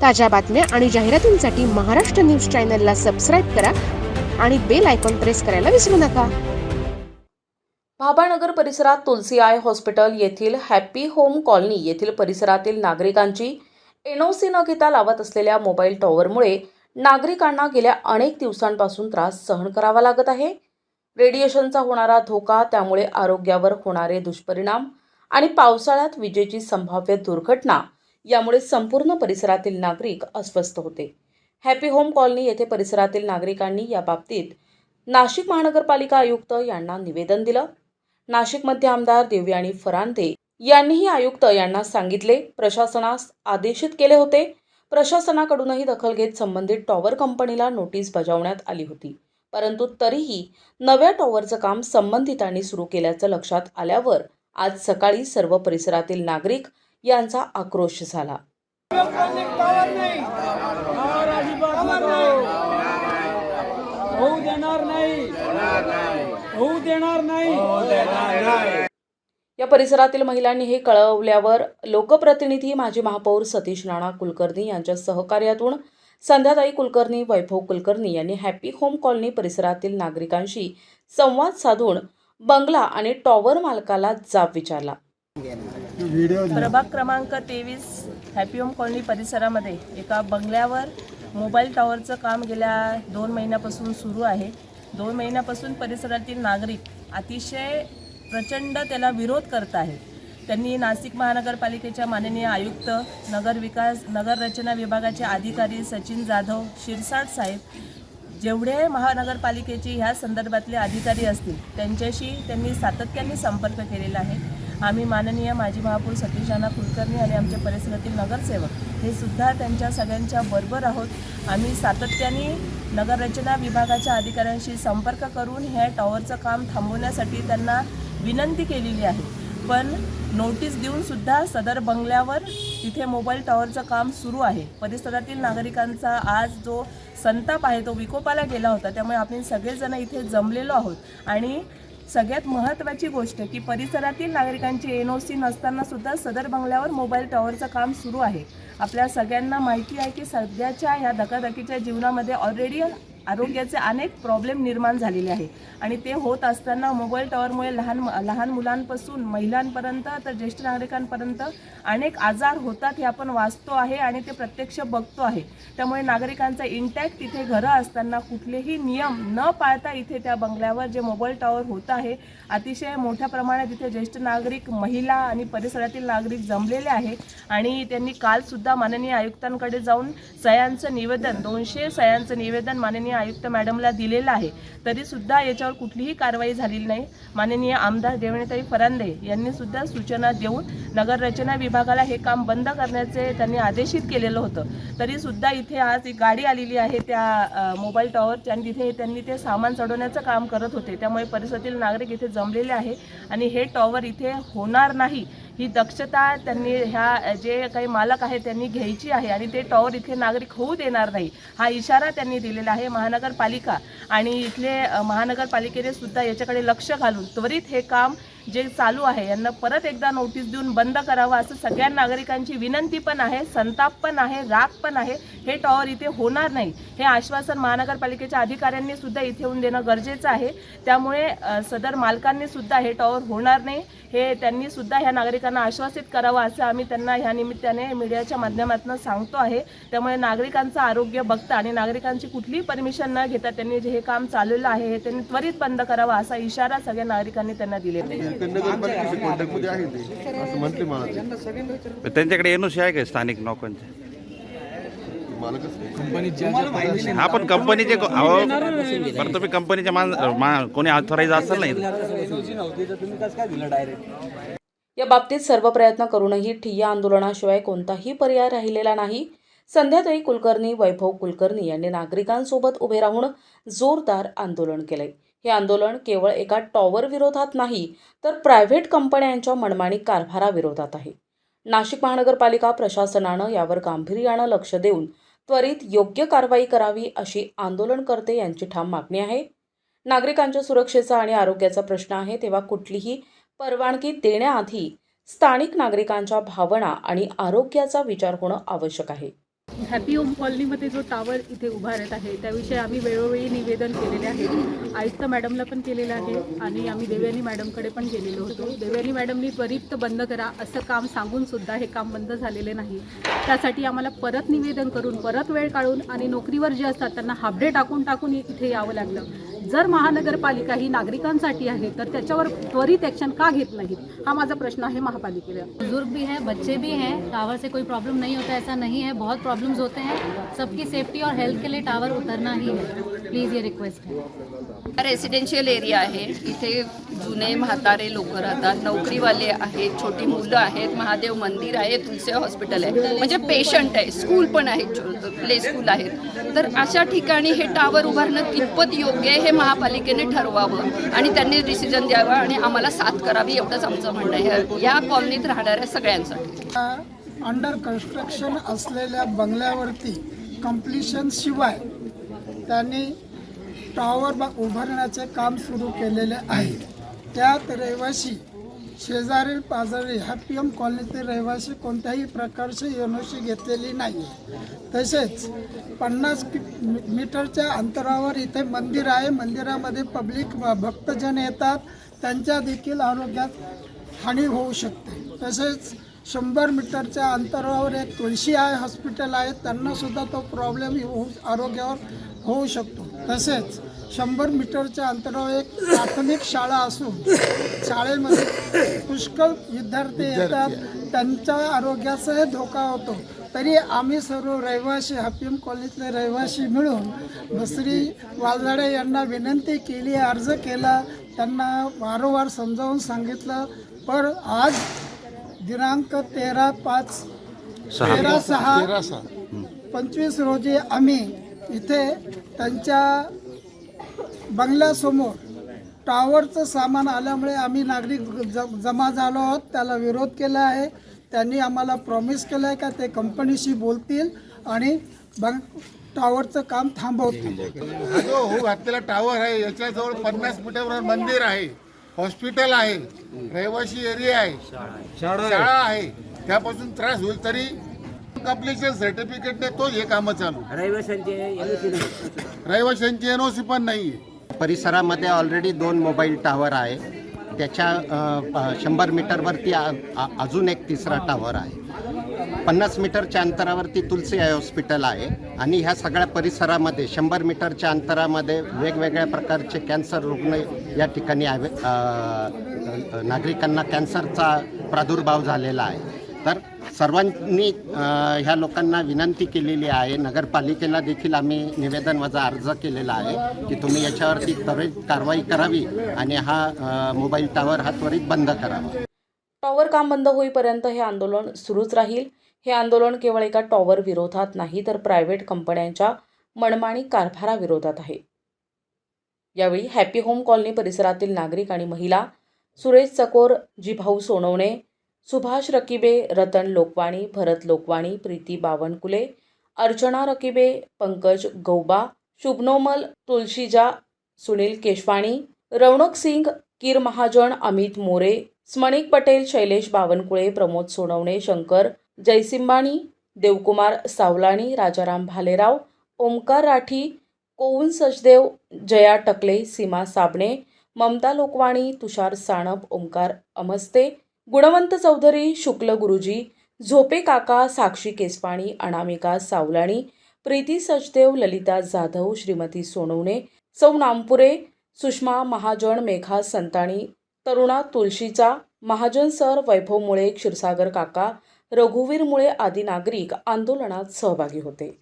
ताज्या बातम्या आणि जाहिरातींसाठी महाराष्ट्र न्यूज चॅनलला सबस्क्राईब करा आणि बेल आयकॉन प्रेस करायला विसरू नका. भाबानगर परिसरात तुलसी आय हॉस्पिटल येथील हॅपी होम कॉलनी येथील परिसरातील नागरिकांची एनओसी न घेता लावत असलेल्या मोबाईल टॉवरमुळे नागरिकांना गेल्या अनेक दिवसांपासून त्रास सहन करावा लागत आहे. रेडिएशनचा होणारा धोका, त्यामुळे आरोग्यावर होणारे दुष्परिणाम आणि पावसाळ्यात विजेची संभाव्य दुर्घटना यामुळे संपूर्ण परिसरातील नागरिक अस्वस्थ होते. हॅपी होम कॉलनी येथे परिसरातील नागरिकांनी याबाबतीत नाशिक महानगरपालिका आयुक्त यांना निवेदन दिलं. नाशिकमध्ये आमदार देवयानी फरांदे यांनीही आयुक्त यांना सांगितले, प्रशासनास आदेशित केले होते. प्रशासनाकडूनही दखल घेत संबंधित टॉवर कंपनीला नोटीस बजावण्यात आली होती. परंतु तरीही नव्या टॉवरचं काम संबंधितांनी सुरू केल्याचं लक्षात आल्यावर आज सकाळी सर्व परिसरातील नागरिक यांचा आक्रोश झाला. या परिसरातील महिलांनी हे कळवल्यावर लोकप्रतिनिधी माजी महापौर सतीश राणा कुलकर्णी यांच्या सहकार्यातून संध्याताई कुलकर्णी, वैभव कुलकर्णी यांनी हॅपी होम कॉलनी परिसरातील नागरिकांशी संवाद साधून बंगला आणि टॉवर मालकाला जाब विचारला. प्रभाग क्रमांक 23 हॅपी होम कॉलनी परिसरामध्ये एका बंगल्यावर मोबाईल टॉवरचं काम गेल्या 2 महिन्यापासून सुरू आहे. 2 महिन्यापासून परिसरातील नागरिक अतिशय प्रचंड त्याला विरोध करत आहेत. त्यांनी नाशिक महानगरपालिकेच्या माननीय आयुक्त, नगर रचना विभागाचे अधिकारी सचिन जाधव, शिरसाट साहेब, जेवढे महानगरपालिकेचे ह्या संदर्भातले अधिकारी असतील त्यांच्याशी त्यांनी सातत्याने संपर्क केलेला आहे. आम्ही माननीय माजी महापौर सतीश राणा कुलकर्णी आणि आमच्या परिसरातील नगरसेवक हे सुद्धा त्यांच्या सगळ्यांच्या बरोबर आहोत. आम्ही सातत्याने नगररचना विभागाच्या अधिकाऱ्यांशी संपर्क करून ह्या टॉवरचं काम थांबवण्यासाठी त्यांना विनंती केलेली आहे. पण नोटीस देऊन सुद्धा सदर बंगल्यावर तिथे मोबाईल टॉवरचं काम सुरू आहे. परिसरातील नागरिकांचा आज जो संताप आहे तो विकोपाला गेला होता. त्यामुळे आपण सगळेजण इथे जमलेलो आहोत. आणि सगळ्यात महत्त्वाची गोष्ट की परिसरातील नागरिकांची एनओसी नसताना सुद्धा सदर बंगल्यावर मोबाईल टॉवरचं काम सुरू आहे. आपल्या सगळ्यांना माहिती आहे की सध्याच्या ह्या धकाधकीच्या जीवनामध्ये ऑलरेडी आरोग्याचे अनेक प्रॉब्लेम निर्माण झालेले आहे. आणि ते होत असताना मोबाईल टॉवरमुळे लहान मुलांपासून महिलांपर्यंत तर ज्येष्ठ नागरिकांपर्यंत अनेक आजार होतात हे आपण वाचतो आहे आणि ते प्रत्यक्ष बघतो आहे. त्यामुळे नागरिकांचा इंटॅक्ट इथे घरं असताना कुठलेही नियम न पाळता इथे त्या बंगल्यावर जे मोबाईल टॉवर होत आहे अतिशय मोठ्या प्रमाणात इथे ज्येष्ठ नागरिक, महिला आणि परिसरातील नागरिक जमलेले आहे. आणि त्यांनी कालसुद्धा माननीय आयुक्तांकडे जाऊन सह्यांचं निवेदन 200 सह्यांचं निवेदन माननीय आयुक्त मॅडमला दिलेलं आहे. तरीसुद्धा याच्यावर कुठलीही कारवाई झालेली नाही. माननीय आमदार देवयानी फरांदे यांनी सुद्धा सूचना देऊन नगर रचना विभागाला हे काम बंद करण्याचे त्यांनी आदेशित केलेलं होतं. तरीसुद्धा इथे आज एक गाडी आलेली आहे त्या मोबाईल टॉवर आणि तिथे त्यांनी ते सामान चढवण्याचं काम करत होते. त्यामुळे परिसरातील नागरिक इथे जमलेले आहे आणि हे टॉवर इथे होणार नाही ही दक्षता त्यांनी ह्या जे काही मालक आहेत त्यांनी घ्यायची आहे. आणि ते टॉवर इथे नागरिक होऊ देणार नाही हा इशारा त्यांनी दिलेला आहे. महानगरपालिका आणि इथले महानगरपालिकेने सुद्धा याच्याकडे लक्ष घालून त्वरित हे काम जे चालू आहे यांना परत एकदा नोटीस देऊन बंद करावं असं सगळ्या नागरिकांची विनंती पण आहे, संताप पण आहे, राग पण आहे. हे टॉवर इथे होणार नाही हे आश्वासन महानगरपालिकेच्या अधिकाऱ्यांनी सुद्धा इथे येऊन देणं गरजेचं आहे. त्यामुळे सदर मालकांनी सुद्धा हे टॉवर होणार नाही हे त्यांनी सुद्धा ह्या नागरिकांना आश्वासित करावं असं आम्ही त्यांना ह्या निमित्ताने मीडियाच्या माध्यमातून सांगतो आहे. त्यामुळे नागरिकांचं आरोग्य बघता आणि नागरिकांची कुठलीही परमिशन न घेता त्यांनी जे हे काम चालवलं आहे हे त्यांनी त्वरित बंद करावं असा इशारा सगळ्या नागरिकांनी त्यांना दिलेला आहे. त्यांच्याकडे एनओसी आहे का स्थानिक लोकांचे? हा पण कंपनीचे बरं तुम्ही कंपनीच्या कोणी ऑथराइज असेल नाही. या बाबतीत सर्व प्रयत्न करूनही ठिय्या आंदोलनाशिवाय कोणताही पर्याय राहिलेला नाही. संध्याताई कुलकर्णी, वैभव कुलकर्णी यांनी नागरिकांसोबत उभे राहून जोरदार आंदोलन केले. हे आंदोलन केवळ एका टॉवर विरोधात नाही तर प्रायव्हेट कंपन्यांच्या मनमानी कारभाराविरोधात आहे. नाशिक महानगरपालिका प्रशासनानं यावर गांभीर्यानं लक्ष देऊन त्वरित योग्य कारवाई करावी अशी आंदोलनकर्ते यांची ठाम मागणी आहे. नागरिकांच्या सुरक्षेचा आणि आरोग्याचा प्रश्न आहे तेव्हा कुठलीही परवानगी देण्याआधी स्थानिक नागरिकांच्या भावना आणि आरोग्याचा विचार होणं आवश्यक आहे. हॅपी होम कॉलनीमध्ये जो टावर इथे उभारत आहे त्याविषयी आम्ही वेळोवेळी निवेदन केलेले आहे. आयुक्त मॅडमला पण केलेलं आहे आणि आम्ही देवयानी मॅडमकडे पण गेलेलो होतो. देवयानी मॅडमनी त्वरित बंद करा असं काम सांगून सुद्धा हे काम बंद झालेले नाही. त्यासाठी आम्हाला परत निवेदन करून परत वेळ काढून आणि नोकरीवर जे असतात त्यांना हाफ डे टाकून इथे यावं लागलं. जर महानगरपालिका ही नागरिकांसाठी आहे तर त्याच्यावर त्वरित ॲक्शन का घेत नाहीत हा माझा प्रश्न आहे महापालिकेला. बुजुर्ग भी हैं, बच्चे भी हैं, टावर से कोई प्रॉब्लम नहीं होता ऐसा नहीं है, बहुत प्रॉब्लम्स होते हैं. सबकी सेफ्टी और हेल्थ के लिए टावर उतरना ही है. प्लीज़ ये रिक्वेस्ट है. रेसिडेन्शियल एरिया आहे. इथे जुने म्हातारे लोक राहतात, नोकरीवाले आहेत, छोटी मुलं आहेत, महादेव मंदिर आहे, तुलसी हॉस्पिटल आहे, म्हणजे पेशंट आहे, स्कूल पण आहे, प्ले स्कूल आहेत. तर अशा ठिकाणी हे टावर उभारणं कितपत योग्य आहे हे महापालिकेने ठरवावं आणि त्यांनी डिसिजन द्यावा आणि आम्हाला साथ करावी एवढंच आमचं म्हणणं आहे या कॉलनीत राहणाऱ्या सगळ्यांसाठी. अंडर कन्स्ट्रक्शन असलेल्या बंगल्यावरती कंप्लिशन शिवाय त्यांनी टॉवर उभारण्याचे काम सुरू केलेले आहे. त्यात रहिवासी शेजारी पाजारी हॅपी होम कॉलनीतील रहिवासी कोणत्याही प्रकारची एनओसी घेतलेली नाही. तसेच 50 मीटरच्या अंतरावर इथे मंदिर आहे. मंदिरामध्ये पब्लिक भक्तजन येतात, त्यांच्या देखील आरोग्यात हानी होऊ शकते. तसेच 100 मीटरच्या अंतरावर एक तुळशी आहे हॉस्पिटल आहे, त्यांनासुद्धा तो प्रॉब्लेम आरोग्यावर होऊ शकतो. तसेच 100 मीटरच्या अंतरावर एक प्राथमिक शाळा असून शाळेमध्ये पुष्कळ विद्यार्थी येतात, त्यांच्या आरोग्याचाही धोका होतो. तरी आम्ही सर्व रहिवासी हॅपी होम कॉलनीतले रहिवासी मिळून बसरी वालझाडे यांना विनंती केली, अर्ज केला, त्यांना वारंवार समजावून सांगितलं. पण आज दिनांक 13/6/25 रोजी आम्ही इथे त्यांच्या बंगल्यासमोर टॉवरचं सामान आल्यामुळे आम्ही नागरिक जमा झालो आहोत. त्याला विरोध केला आहे. त्यांनी आम्हाला प्रॉमिस केलं आहे का ते कंपनीशी बोलतील आणि टॉवरचं काम थांबवतील. हा जो हो घातलेला टॉवर आहे याच्याजवळ 50 मीटरवर मंदिर आहे, हॉस्पिटल आहे, रहिवासी एरिया आहे, शाळा आहे. त्यापासून त्रास होईल तरी कंप्लिशन सर्टिफिकेटने तो हे कामं चालू. रहिवाशांची एनओसी पण नाही. परिसरामध्ये ऑलरेडी 2 मोबाईल टावर आहे. त्याच्या 100 मीटरवरती अजून एक तिसरा टावर आहे. 50 मीटरच्या अंतरावरती तुलसी हॉस्पिटल आहे आणि ह्या सगळ्या परिसरामध्ये 100 मीटरच्या अंतरामध्ये वेगवेगळ्या प्रकारचे कॅन्सर रुग्ण या ठिकाणी नागरिकांना कॅन्सरचा प्रादुर्भाव झालेला आहे. तर सर्वांनी ह्या लोकांना विनंती केलेली आहे. नगरपालिकेला देखील आम्ही निवेदन वजा अर्ज केलेला आहे की तुम्ही याच्यावरती त्वरित कारवाई करावी आणि हा मोबाईल टावर हा त्वरित बंद करावा. टॉवर काम बंद होईपर्यंत हे आंदोलन सुरूच राहील. हे आंदोलन केवळ एका टॉवर विरोधात नाही तर प्रायव्हेट कंपन्यांच्या मनमानी कारभाराविरोधात आहे. यावेळी हॅपी होम कॉलनी परिसरातील नागरिक आणि महिला सुरेश चकोर, जिभाऊ सोनवणे, सुभाष रकिबे, रतन लोकवाणी, भरत लोकवाणी, प्रीती बावनकुले, अर्चना रकिबे, पंकज गौबा, शुभनोमल तुलशीजा, सुनील केशवाणी, रौनक सिंग, कीर महाजन, अमित मोरे, स्मणिक पटेल, शैलेश बावनकुळे, प्रमोद सोनवणे, शंकर जयसिंबाणी, देवकुमार सावलाणी, राजाराम भालेराव, ओमकार राठी, कोवून सचदेव, जया टकले, सीमा साबणे, ममता लोकवाणी, तुषार साणप, ओमकार अमस्ते, गुणवंत चौधरी, शुक्ल गुरुजी, झोपे काका, साक्षी केसवाणी, अनामिका सावलाणी, प्रीती सचदेव, ललिता जाधव, श्रीमती सोनवणे, सौ नामपुरे, सुषमा महाजन, मेघा संताणी, तरुणा तुळशीचा, महाजन सर, वैभव मुळे, क्षीरसागर काका, रघुवीर मुळे आदी नागरिक आंदोलनात सहभागी होते.